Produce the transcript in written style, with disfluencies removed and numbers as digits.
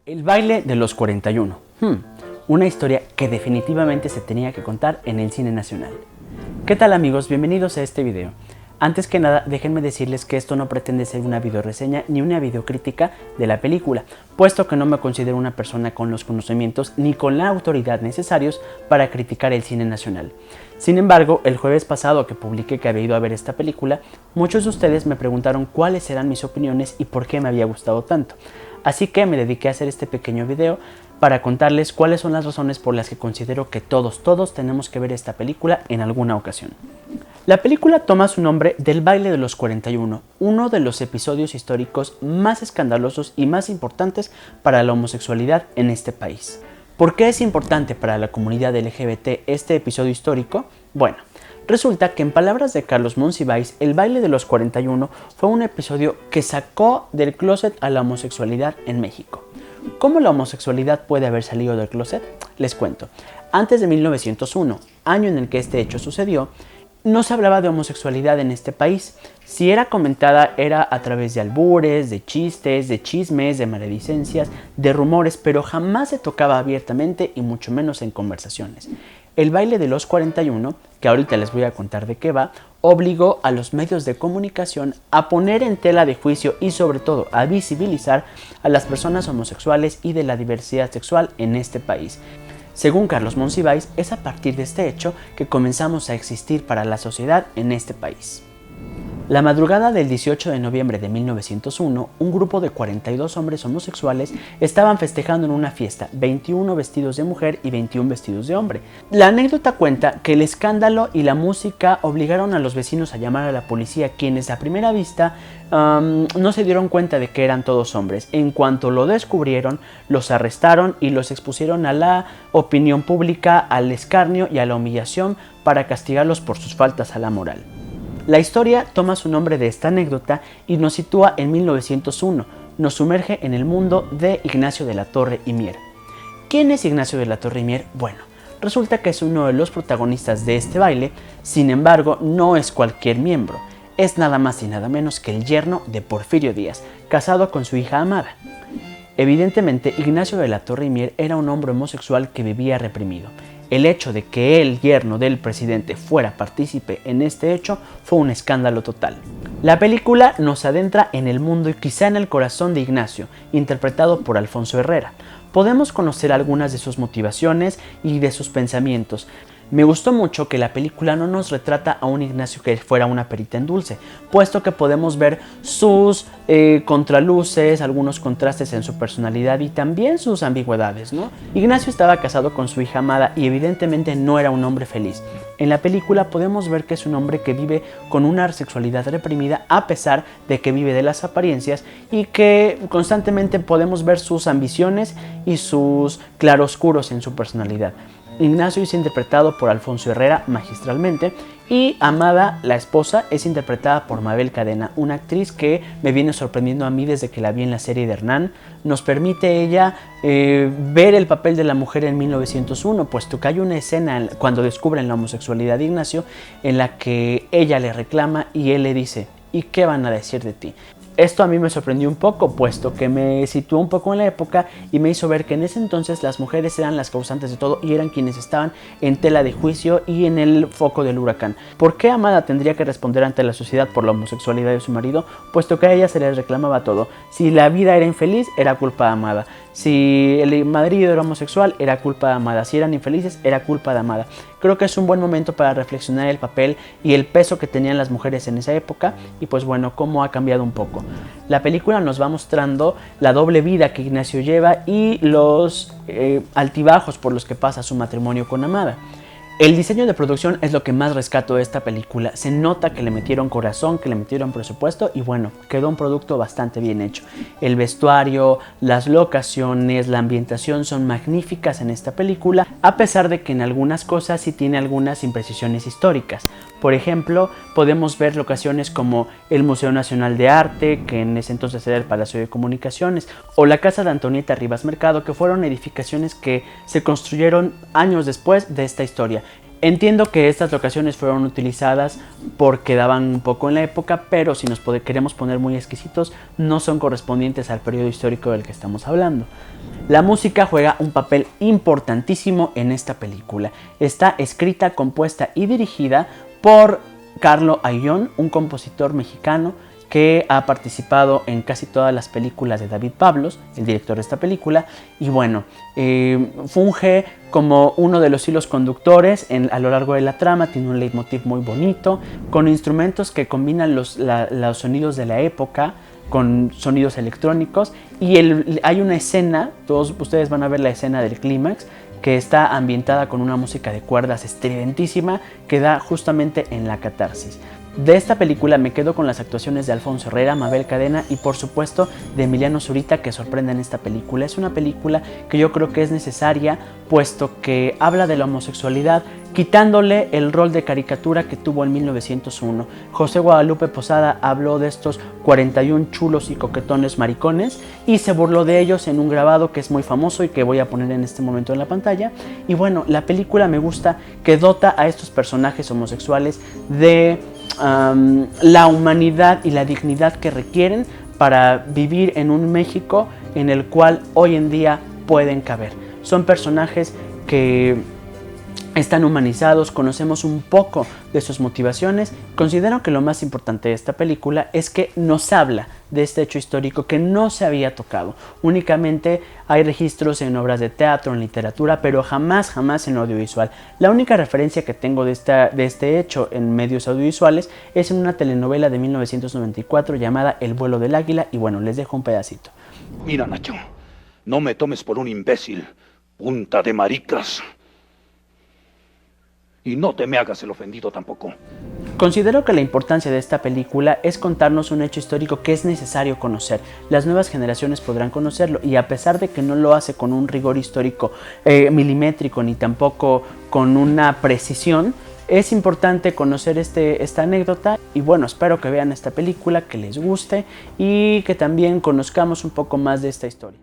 El baile de los 41. Una historia que definitivamente se tenía que contar en el cine nacional. ¿Qué tal amigos? Bienvenidos a este video. Antes que nada, déjenme decirles que esto no pretende ser una videoreseña ni una videocrítica de la película, puesto que no me considero una persona con los conocimientos ni con la autoridad necesarios para criticar el cine nacional. Sin embargo, el jueves pasado que publiqué que había ido a ver esta película, muchos de ustedes me preguntaron cuáles eran mis opiniones y por qué me había gustado tanto. Así que me dediqué a hacer este pequeño video para contarles cuáles son las razones por las que considero que todos tenemos que ver esta película en alguna ocasión. La película toma su nombre del baile de los 41, uno de los episodios históricos más escandalosos y más importantes para la homosexualidad en este país. ¿Por qué es importante para la comunidad LGBT este episodio histórico? Bueno, resulta que en palabras de Carlos Monsiváis, el baile de los 41 fue un episodio que sacó del closet a la homosexualidad en México. ¿Cómo la homosexualidad puede haber salido del closet? Les cuento. Antes de 1901, año en el que este hecho sucedió, no se hablaba de homosexualidad en este país. Si era comentada era a través de albures, de chistes, de chismes, de maledicencias, de rumores, pero jamás se tocaba abiertamente y mucho menos en conversaciones. El baile de los 41, que ahorita les voy a contar de qué va, obligó a los medios de comunicación a poner en tela de juicio y sobre todo a visibilizar a las personas homosexuales y de la diversidad sexual en este país. Según Carlos Monsiváis, es a partir de este hecho que comenzamos a existir para la sociedad en este país. La madrugada del 18 de noviembre de 1901, un grupo de 42 hombres homosexuales estaban festejando en una fiesta, 21 vestidos de mujer y 21 vestidos de hombre. La anécdota cuenta que el escándalo y la música obligaron a los vecinos a llamar a la policía, quienes a primera vista no se dieron cuenta de que eran todos hombres. En cuanto lo descubrieron, los arrestaron y los expusieron a la opinión pública, al escarnio y a la humillación para castigarlos por sus faltas a la moral. La historia toma su nombre de esta anécdota y nos sitúa en 1901, nos sumerge en el mundo de Ignacio de la Torre y Mier. ¿Quién es Ignacio de la Torre y Mier? Bueno, resulta que es uno de los protagonistas de este baile, sin embargo no es cualquier miembro, es nada más y nada menos que el yerno de Porfirio Díaz, casado con su hija Amada. Evidentemente, Ignacio de la Torre y Mier era un hombre homosexual que vivía reprimido. El hecho de que el yerno del presidente fuera partícipe en este hecho fue un escándalo total. La película nos adentra en el mundo y quizá en el corazón de Ignacio, interpretado por Alfonso Herrera. Podemos conocer algunas de sus motivaciones y de sus pensamientos. Me gustó mucho que la película no nos retrata a un Ignacio que fuera una perita en dulce, puesto que podemos ver sus contraluces, algunos contrastes en su personalidad y también sus ambigüedades, ¿no? Ignacio estaba casado con su hija Amada y evidentemente no era un hombre feliz. En la película podemos ver que es un hombre que vive con una sexualidad reprimida a pesar de que vive de las apariencias y que constantemente podemos ver sus ambiciones y sus claroscuros en su personalidad. Ignacio es interpretado por Alfonso Herrera magistralmente y Amada, la esposa, es interpretada por Mabel Cadena, una actriz que me viene sorprendiendo a mí desde que la vi en la serie de Hernán. Nos permite ella ver el papel de la mujer en 1901, puesto que hay una escena cuando descubren la homosexualidad de Ignacio en la que ella le reclama y él le dice: ¿y qué van a decir de ti? Esto a mí me sorprendió un poco, puesto que me situó un poco en la época y me hizo ver que en ese entonces las mujeres eran las causantes de todo y eran quienes estaban en tela de juicio y en el foco del huracán. ¿Por qué Amada tendría que responder ante la sociedad por la homosexualidad de su marido? Puesto que a ella se le reclamaba todo. Si la vida era infeliz, era culpa de Amada. Si el marido era homosexual, era culpa de Amada. Si eran infelices, era culpa de Amada. Creo que es un buen momento para reflexionar el papel y el peso que tenían las mujeres en esa época y pues bueno, cómo ha cambiado un poco. La película nos va mostrando la doble vida que Ignacio lleva y los altibajos por los que pasa su matrimonio con Amada. El diseño de producción es lo que más rescato de esta película. Se nota que le metieron corazón, que le metieron presupuesto y bueno, quedó un producto bastante bien hecho. El vestuario, las locaciones, la ambientación son magníficas en esta película, a pesar de que en algunas cosas sí tiene algunas imprecisiones históricas. Por ejemplo, podemos ver locaciones como el Museo Nacional de Arte, que en ese entonces era el Palacio de Comunicaciones, o la Casa de Antonieta Rivas Mercado, que fueron edificaciones que se construyeron años después de esta historia. Entiendo que estas locaciones fueron utilizadas porque daban un poco en la época, pero si nos queremos poner muy exquisitos, no son correspondientes al periodo histórico del que estamos hablando. La música juega un papel importantísimo en esta película. Está escrita, compuesta y dirigida por Carlo Ayon, un compositor mexicano que ha participado en casi todas las películas de David Pablos, el director de esta película, y bueno, funge como uno de los hilos conductores a lo largo de la trama. Tiene un leitmotiv muy bonito, con instrumentos que combinan los sonidos de la época con sonidos electrónicos, y hay una escena, todos ustedes van a ver la escena del clímax, que está ambientada con una música de cuerdas estridentísima que da justamente en la catarsis. De esta película me quedo con las actuaciones de Alfonso Herrera, Mabel Cadena y por supuesto de Emiliano Zurita, que sorprenden esta película. Es una película que yo creo que es necesaria, puesto que habla de la homosexualidad, quitándole el rol de caricatura que tuvo en 1901. José Guadalupe Posada habló de estos 41 chulos y coquetones maricones y se burló de ellos en un grabado que es muy famoso y que voy a poner en este momento en la pantalla. Y bueno, la película me gusta que dota a estos personajes homosexuales de la humanidad y la dignidad que requieren para vivir en un México en el cual hoy en día pueden caber. Son personajes que están humanizados, conocemos un poco de sus motivaciones. Considero que lo más importante de esta película es que nos habla de este hecho histórico que no se había tocado. Únicamente hay registros en obras de teatro, en literatura, pero jamás en audiovisual. La única referencia que tengo de este hecho en medios audiovisuales es en una telenovela de 1994 llamada El vuelo del águila, y bueno, les dejo un pedacito. Mira, Nacho, no me tomes por un imbécil, punta de maricas. Y no te me hagas el ofendido tampoco. Considero que la importancia de esta película es contarnos un hecho histórico que es necesario conocer. Las nuevas generaciones podrán conocerlo, y a pesar de que no lo hace con un rigor histórico milimétrico ni tampoco con una precisión, es importante conocer esta anécdota. Y bueno, espero que vean esta película, que les guste y que también conozcamos un poco más de esta historia.